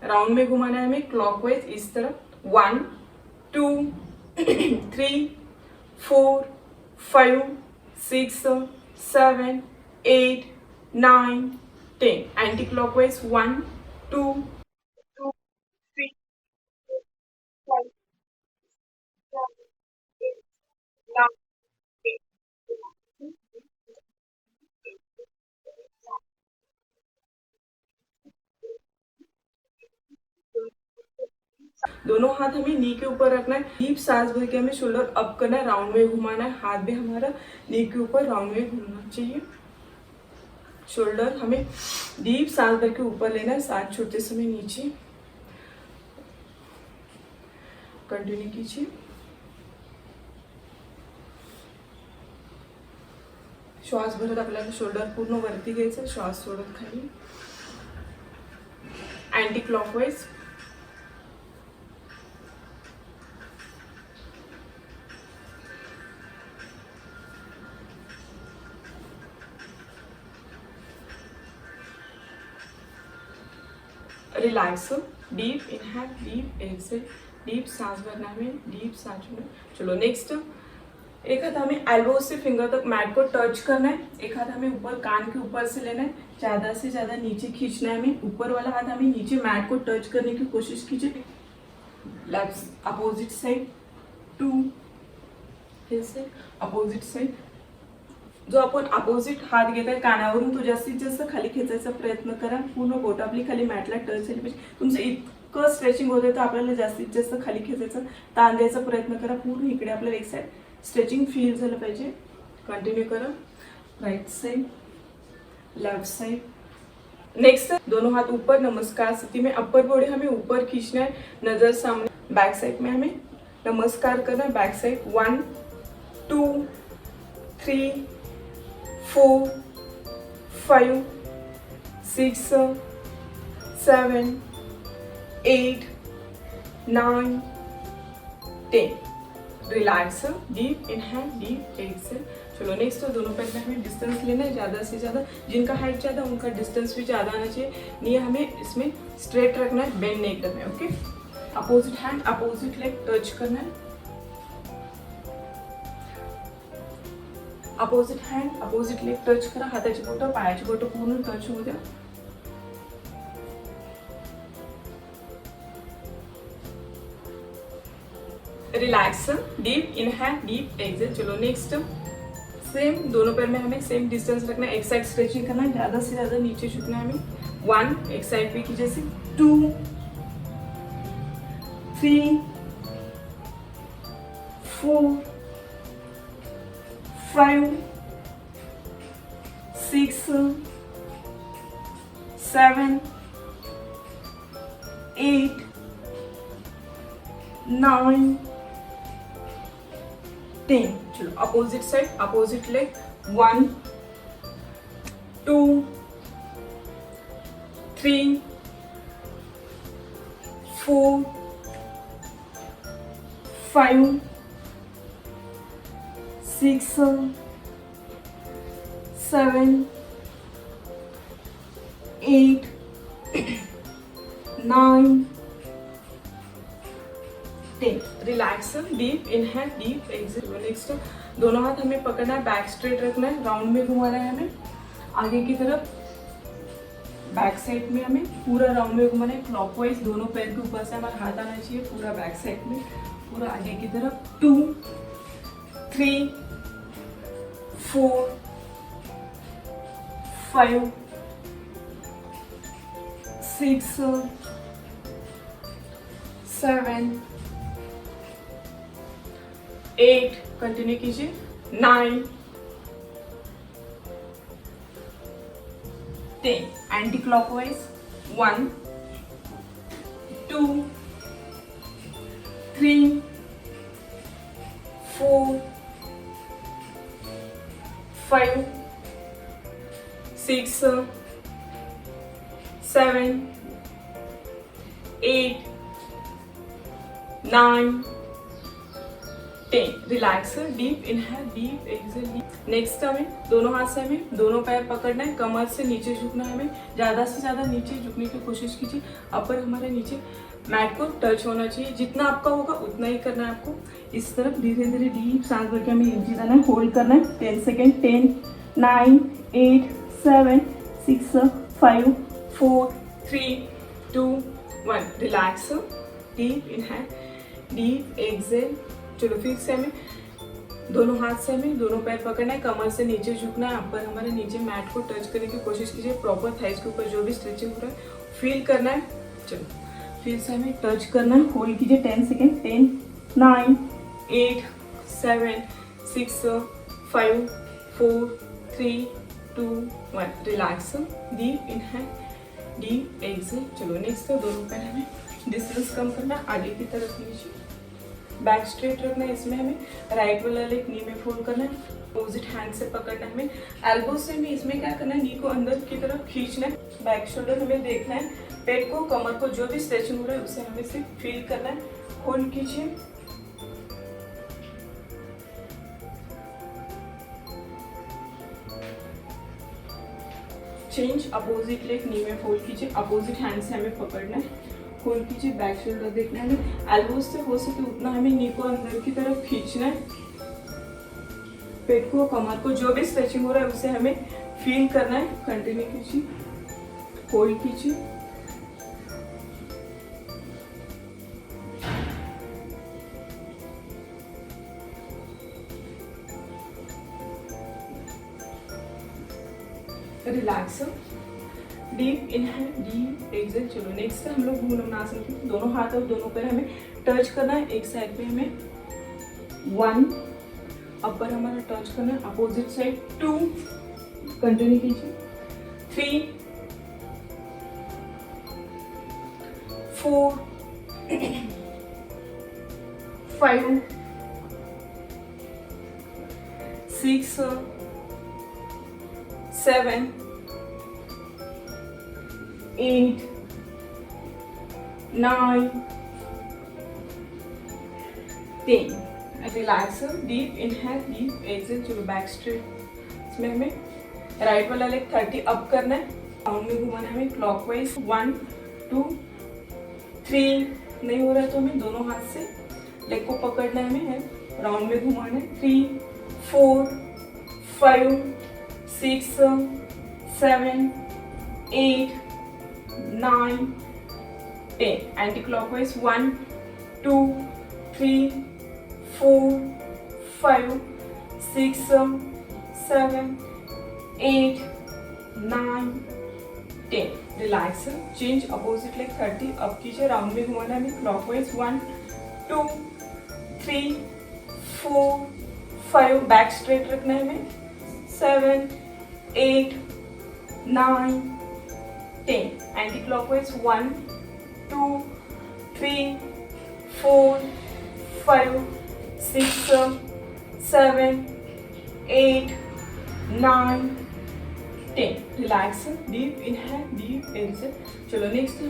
Round में घुमाना है हमें क्लॉकवाइज इस तरफ 1 2 3 4 5 6 7 8 9 10 एंटी क्लॉकवाइज 1 2 2 3 4 5 7 8 9 दोनों हाथ हमें नी के ऊपर रखना है। डीप सांस भर के हमें शोल्डर अप करना है, राउंड में घुमाना है, हाथ भी हमारा नी के ऊपर राउंड में घूमना चाहिए। शोल्डर हमें डीप सांस भर के ऊपर लेना है, सांस छोड़ते समय नीचे। कंटिन्यू कीजिए। श्वास भरत आपल्याला शोल्डर पूर्ण वरती घ्यायचं, श्वास सोडत खाली। Anti clockwise relax, deep inhale, deep exhale, deep सांस भरना है, डीप सांस छोड़ना। चलो नेक्स्ट, एक हाथ हमें एल्बो से फिंगर तक मैट को टच करना है, एक हाथ हमें ऊपर कान के ऊपर से लेना है, ज्यादा से ज्यादा नीचे खींचना है हमें, ऊपर वाला हाथ हमें नीचे मैट को टच करने की कोशिश कीजिए। लेफ्ट अपोजिट साइड 2, फिर से अपोजिट साइड। जो आपण अपोजिट हात घेत आहे कानावरून तो जास्तीत जास्त खाली खेचायचा प्रयत्न करा, पूर्ण बोट आपली खाली मॅटला टच झाली पाहिजे। तुमचं इतकं स्ट्रेचिंग होते तर आपल्याला जास्तीत जास्त खाली खेचायचं, ताण द्यायचा प्रयत्न करा, पूर्ण इकडे आपल्याला एक साइड स्ट्रेचिंग फील झालं पाहिजे। कंटिन्यू करा, right side, left side. Next, दोनों हाथ ऊपर नमस्कार स्थिति में, अपर बॉडी हमें ऊपर खींचना है, नजर सामने। बैक साइड में हमें नमस्कार करना है, back side 1 2 3 4 5 6 7 8 9 10। Relax, deep inhale, deep exhale. चलो नेक्स्ट, दोनों पैर में हमें डिस्टेंस लेना है ज़्यादा से ज़्यादा, जिनका हाइट ज़्यादा उनका डिस्टेंस भी ज़्यादा आना चाहिए। नी हमें इसमें स्ट्रेट रखना है, बेंड नहीं करना है। Okay, opposite hand opposite leg touch करना है, opposite hand opposite leg touch करा, हाताची बोटं पायाची बोटं पूर्ण टच होऊ द्या। Relax, deep inhale, deep exhale. चलो नेक्स्ट, सेम दोनों पैर में हमें सेम डिस्टेंस रखना है, एक साइड स्ट्रेचिंग करना है, ज्यादा से ज्यादा नीचे झुकना है हमें। 1 एक साइड पे कीजिए, 2 3 4 5 6 7 8 9 10। चलो opposite side opposite leg 1 2 3 4 5 6 7 8 9 10। Relax, deep inhale, deep exhale. Next, दोनों हाथ हमें पकड़ना है, बैक स्ट्रेट रखना है, राउंड में घुमाना है हमें आगे की तरफ। बैक साइड में हमें पूरा राउंड में घुमाना है, क्लॉकवाइज दोनों पैर के ऊपर से हमारा हाथ आना चाहिए, पूरा बैक साइड में, पूरा आगे की तरफ। 2 3 4 5 6 7 8, कंटिन्यू कीजिए, 9 10। Anti clockwise 1 2 3 4 5 6 7 8 9 10 relax deep inhale deep exhale. Next हमें दोनों हाथ से हमें दोनों पैर पकड़ना है, कमर से नीचे झुकना है, हमें ज़्यादा से ज़्यादा नीचे झुकने की कोशिश कीजिए। अपर हमारे नीचे मैट को टच होना चाहिए, जितना आपका होगा उतना ही करना है आपको। इस तरफ धीरे धीरे डीप सांस भर के हमें नीचे जाना है, होल्ड करना है 10 second. 10 9 8 7 6 5 4 3 2 1 relax deep inhale deep exhale. चलो फिर से हमें दोनों हाथ से हमें दोनों पैर पकड़ना है, कमर से नीचे झुकना है, अपर हमारे नीचे मैट को टच करने की कोशिश कीजिए। प्रॉपर थाइस के ऊपर जो भी स्ट्रेचिंग हो रहा है फील करना है। चलो फिर से हमें टच करना है, होल्ड कीजिए 10 second. 10 9 8 7 6 5 4 3 2 1 relax deep inhale deep exhale. चलो नेक्स्ट दोनों पैर हमें डिस्टेंस कम करना है, आगे की तरफ नीचे बैक स्ट्रेट रखना है। इसमें हमें राइट वाला लेग नी में फोल्ड करना है, अपोजिट हैंड से पकड़ना है, हमें एल्बो से भी इसमें क्या करना है, नी को अंदर की तरफ खींचना है। बैक शोल्डर हमें देखना है, पेट को कमर को जो भी स्ट्रेचिंग हो रहा है उसे हमें सिर्फ फील करना है। होल्ड कीजिए, चेंज अपोजिट लेग नी में फोल्ड कीजिए, अपोजिट हैंड से हमें पकड़ना है। होल्ड कीजिए, बैक शोल्डर देखना है, एल्बोज से हो सके उतना हमें नी को अंदर की तरफ खींचना है। पेट को कमर को जो भी स्ट्रेचिंग हो रहा है उसे हमें फील करना है। कंटिन्यू कीजिए, होल्ड कीजिए, relax deep inhale deep exhale. चलो नेक्स्ट हम लोग भुजंगासन की दोनों हाथ और दोनों पैर हमें टच करना है। एक साइड पे हमें 1 अपर हमारा टच करना है, अपोजिट साइड 2 कंटिन्यू कीजिए, 3 4 5 6 7 8 9 10 relax deep inhale deep exhale. चलो बैक स्ट्रेट, इसमें हमें राइट वाला लेग 30 अप करना है, राउंड में घुमाना है हमें क्लॉकवाइज। 1 2 3 नहीं हो रहा है तो हमें दोनों हाथ से लेग को पकड़ना है, हमें राउंड में घुमाना है। 3 4 5 6 7 8 9 10 anti clockwise. 1 2 3 4 5 6 7 8 9 10 relax change opposite leg 30 up कीजिए, राउंड में घुमाना है हमें क्लॉकवाइज। 1 2 3 4 5 बैक स्ट्रेट रखना है हमें। 7 8 9 10 anti clockwise. 1 2 3 4 5 6 7 8 9 10 relax deep inhale deep exhale. चलो नेक्स्ट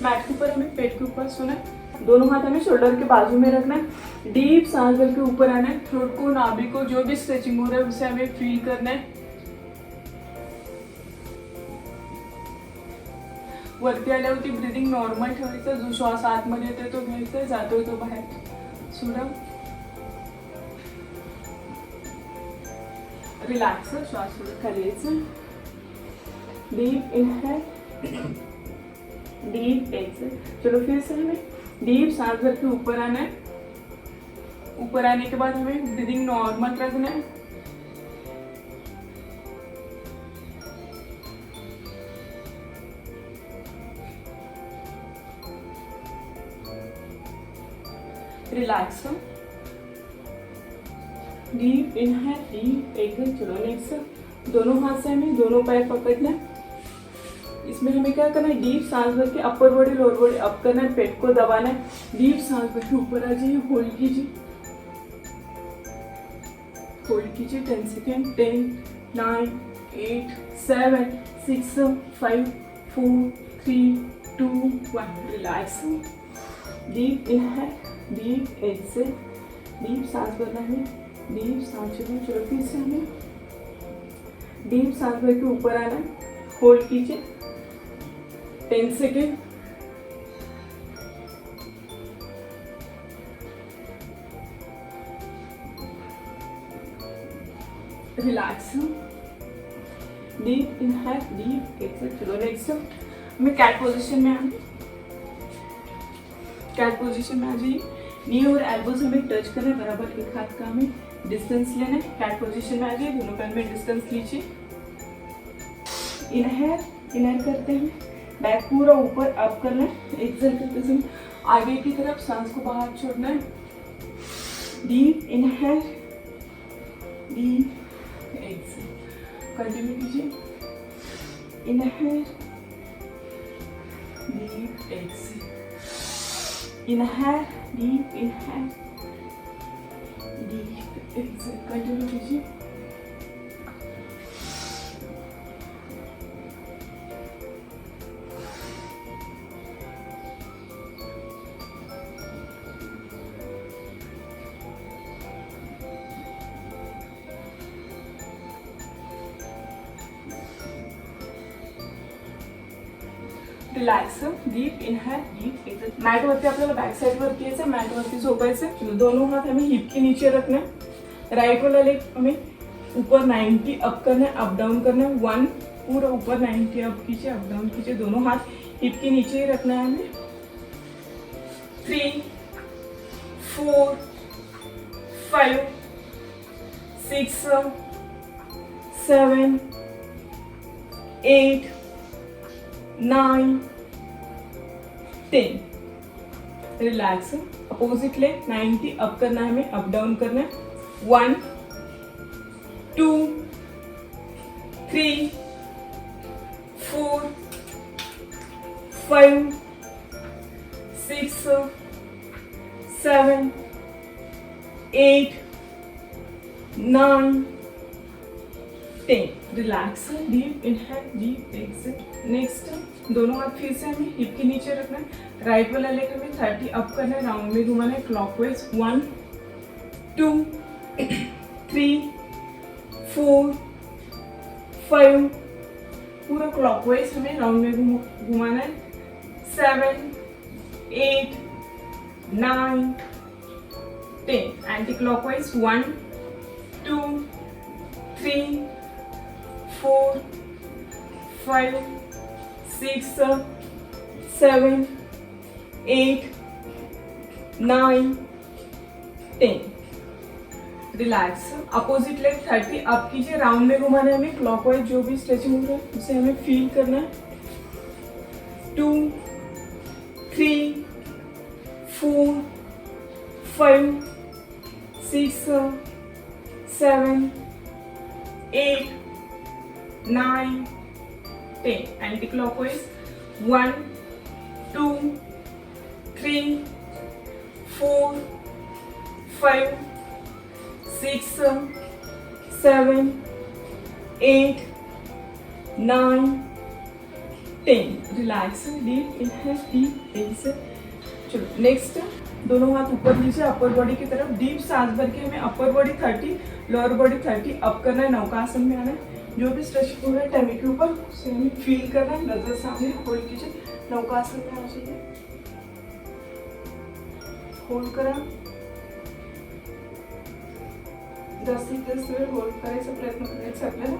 मैट के ऊपर हमें पेट के ऊपर सोना है, दोनों हाथ हमें शोल्डर के बाजू में रखना है, डीप सांस भर के ऊपर आना है, थ्रोट को नाभि को जो भी स्ट्रेचिंग हो रहा है उसे हमें फील करना है। वरती आल्यावरती ब्रीदिंग नॉर्मल ठेवायचं, जो श्वास आतमध्ये येतोय तो घ्यायचा, जातोय तो बाहेर सोडा। रिलैक्स श्वास सोडत खाली यायचं, डीप इनहेल डीप एक्सेल। चलो फिर से हमें डीप सांस भर के ऊपर आना है, ऊपर आने के बाद हमें ब्रीदिंग नॉर्मल रखना है। Relax deep inhale deep exhale. चलो नेक्स्ट दोनों हाथ से हमें दोनों पैर पकड़ना है, इसमें हमें क्या करना है, डीप सांस भर के upper body lower body up करना है, पेट को दबाना है, डीप सांस भर के ऊपर आ जाइए, होल्ड कीजिए, होल्ड कीजिए 10 second. 10 9 8 7 6 5 4 3 2 1 relax deep inhale deep exhale deep सांस भरना है, डीप सांस छोड़ना। चलो फिर से हमें डीप सांस भर के ऊपर आना है, होल्ड कीजिए 10 second. Relax, deep inhale, deep exhale. चलो नेक्स्ट हमें कैट पोजीशन में आना, कैट पोजीशन में आ जाइए। नी और एल्बोज हमें टच करना है, बराबर एक हाथ का हमें डिस्टेंस लेना है। कैट पोजीशन में आ जाइए, दोनों पैर में डिस्टेंस लीजिए। इनहेल, इनहेल करते हैं, बैक पूरा ऊपर अप करना है। एक्सहेल करते समय आगे की तरफ सांस को बाहर छोड़ना है। Deep inhale, deep exhale, continue कीजिए। Inhale, deep exhale, inhale, deep inhale, deep exhale, continue कीजिए। Relax, deep inhale, deep exhale. Mat वरती आपल्याला बॅक साइड वरती यायचं, मॅट वरती झोपायचं। दोनों हाथ हमें हिप के नीचे रखना है। राइट वाला लेग हमें ऊपर 90 अप करना है, अप डाउन करना है। 1 पूरा ऊपर 90 अप कीजिए, अप डाउन कीजिए। दोनों हाथ हिप के नीचे ही रखना है हमें। 3 4 5 6 7 8 9 10। रिलैक्स, अपोजिट लेग 90 अप करना है हमें, अप डाउन करना है। 1 2 3 4 5 6 7 8 9 10। Relax, deep inhale, deep exhale. Next दोनों हाथ फिर से हमें हिप के नीचे रखना है। राइट वाला लेग हमें 30 अप करना है, राउंड में घुमाना है क्लॉकवाइज। 1 2 3 4 5 पूरा क्लॉकवाइज हमें राउंड में घुमाना है। 7 8 9 10 anti clockwise. 1 2 3 4 5 6 7 8 9 10। Relax, opposite leg 30 up कीजिए, राउंड में घुमाना है हमें क्लॉकवाइज। जो भी स्ट्रेचिंग हो रहा है उसे हमें फील करना है। 2 3 4 5 6 7 8 9 10 anti clockwise. 1 2 3 4 5 6 7 8 9 10। Relax, deep inhale, deep exhale. चलो नेक्स्ट दोनों हाथ ऊपर लीजिए, अपर बॉडी की तरफ। डीप सांस भर के हमें upper body 30, lower body 30 up करना है, नौकासन में आना है। जो भी स्ट्रेचिंग हो रहा है टमी के ऊपर उसे हमें फील करना है। नजर सामने होल्ड कीजिए, नौकासन में आ जाइए, होल्ड करा। 10 से 30 मिनिट होल्ड करायचा प्रयत्न करायचा आपल्याला।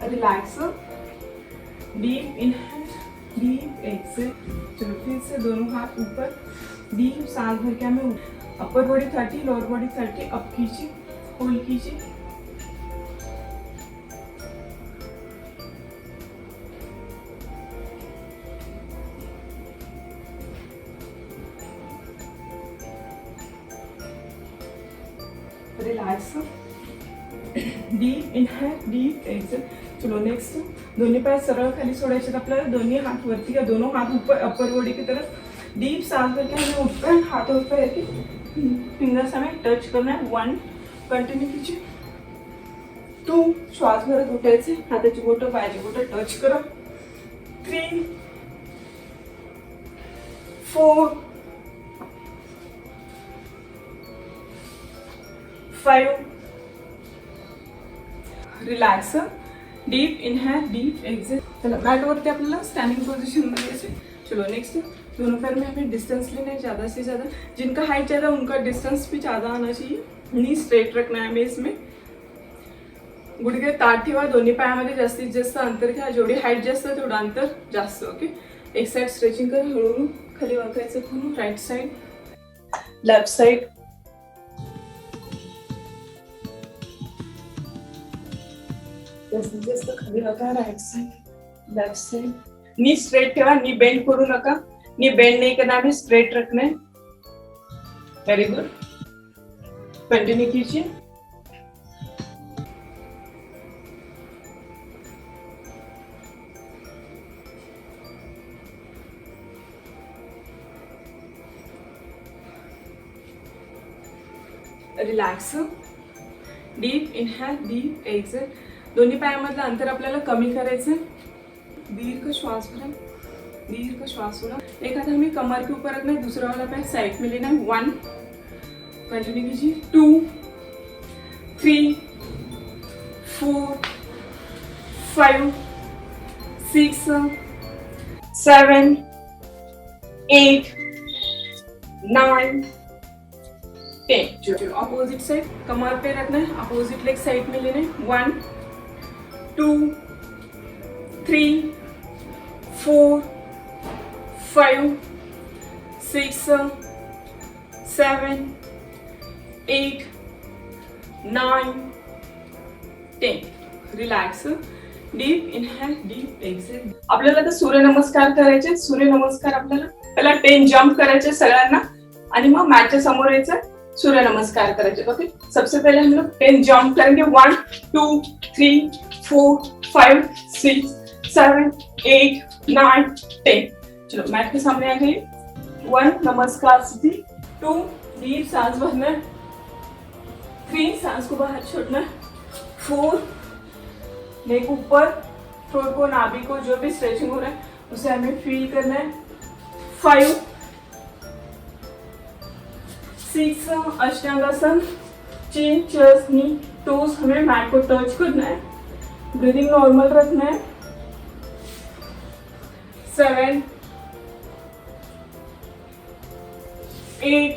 Relax, deep inhale, deep exhale. चलो फिर से दोनों हाथ ऊपर, डीप सांस भर के हमें upper body 30, lower body 30 up कीजिए, होल्ड कीजिए। Relax, deep inhale, deep exhale. चलो नेक्स्ट दोन्ही पाय सरळ खाली सोडायचे आपल्याला। दोन्ही हात वरती या, दोनों हाथ ऊपर अपर बॉडी की तरफ। डीप सांस भर के हमें उठकर हाथों ऊपर रखिए, फिंगर्स हमें टच करना है। 1 कंटिन्यू कीजिए। 2 श्वास भरत उठायचे, हाताची बोटं पायाची बोटं टच करा। 3 4 5 relax. Deep inhale deep exhale. चलो मैट वरती आपल्याला स्टैंडिंग पोजीशन में ऐसे. चलो नेक्स्ट दोनों पैर में हमें डिस्टेंस लेना है ज़्यादा से ज़्यादा. जिनका हाइट ज़्यादा उनका डिस्टेंस भी ज़्यादा आना चाहिए. नी स्ट्रेट रखना है हमें इसमें. गुडघे ताठ ठेवा. दोन्ही पायामध्ये जास्तीत जास्त अंतर घ्या. जेवढी हाईट जास्त तेवढं अंतर जास्त. ओके. एक साइड स्ट्रेचिंग कर. हळूहळू खाली वाकायचं पूर्ण. Right side left side. जास्तीत जास्त खाली वाका. Right side left side. Knee straight ठेवा. नी बेंड करू नका. नी बेंड नहीं करना है. स्ट्रेट रखना है. Very good. कंटिन्यू कीजिए. Relax. Deep inhale deep exhale. दोन्ही पायामधलं अंतर आपल्याला कमी करायचं. दीर्घ श्वास भरा. दीर्घ श्वास सोडा. एक हाथ हमें कमर के ऊपर रखना है. दूसरा वाला पैर साइड में लेना है. 1 कंटिन्यू कीजिए. 2 3 4 5 6 7 8 9 10. चलो अपोजिट साइड. कमर पे रखना है. अपोजिट लेग साइड में लेना है. 1 2 3 4 5 6 7 8 9 10. Relax. Deep inhale deep exhale. आपल्याला आता सूर्यनमस्कार करायचे. सूर्यनमस्कार आपल्याला पहिला 10 जंप करायचे सगळ्यांना आणि मग मॅटच्या समोर यायचं सूर्य नमस्कार करायचे. ओके. सबसे पहले हम लोग 10 जंप करेंगे. 1 2 3 4 5 6 7 8 9 10. चलो मैट के सामने आ गए. 1 नमस्कार सीधी. 2 डीप सांस भरना है. 3 सांस को बाहर छोड़ना है. 4 नेक ऊपर. थ्रोट को नाभि को जो भी स्ट्रेचिंग हो रहा है उसे हमें फील करना है. 5 6 अष्टांगासन. चिन चेस्ट नी टोस हमें मैट को टच करना है. ब्रीदिंग नॉर्मल रखना है. 7 8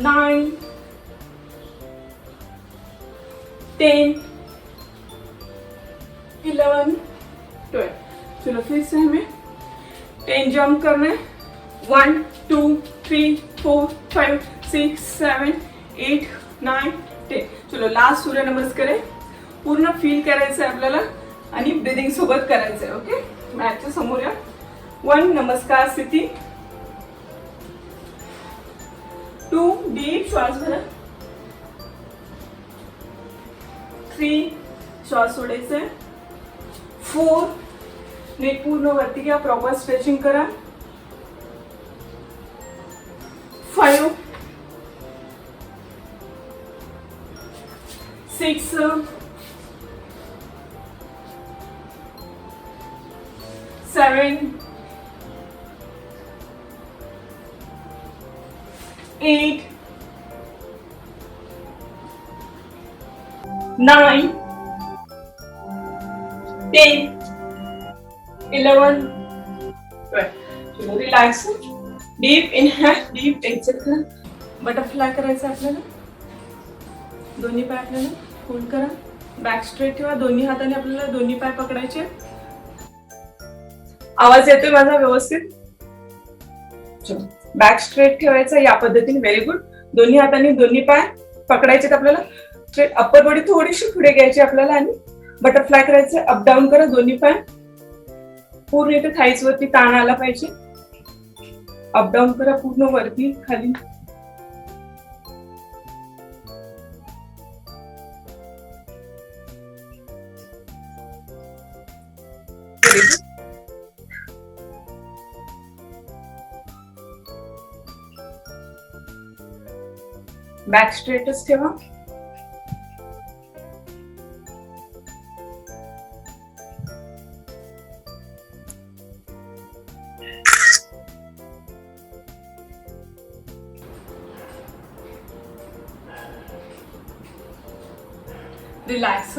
9 10 11 12. चलो फिर से हमें 10 जंप करना है. 1 2 3 4 5 6 7 8 9 10. चलो लास्ट सूर्य नमस्कार आहे. पूर्ण फील करायचं आहे आपल्याला आणि ब्रीदिंग सोबत करायचं आहे. ओके. मॅटच्या समोर या. 1 नमस्कार स्थिती. 2 डीप श्वास भरा. 3 श्वास सोडायचा आहे. 4 नेक पूर्ण वरती घ्या. प्रॉपर स्ट्रेचिंग करा. 5 6 7 8 9 10 11 12. चलो relax. Deep inhale deep exhale करा. बटरफ्लाय करायचं आपल्याला. दोन्ही पाय आपल्याला फोल्ड करा. बॅक स्ट्रेट ठेवा. दोन्ही हाताने आपल्याला दोन्ही पाय पकडायचे. आवाज येतोय माझा व्यवस्थित? चलो बॅक स्ट्रेट ठेवायचा या पद्धतीने. Very good. दोन्ही हाताने दोन्ही पाय पकडायचे. आपल्याला स्ट्रेट अप्पर बॉडी थोडीशी पुढे घ्यायची आपल्याला आणि बटरफ्लाय करायचं. अप डाऊन करा. दोन्ही पाय पूर्ण इथे थाईज वरती ताण आला पाहिजे. अप डाऊन करा पूर्ण वरती खाली. बॅक स्ट्रेटच ठेवा. रिलैक्स,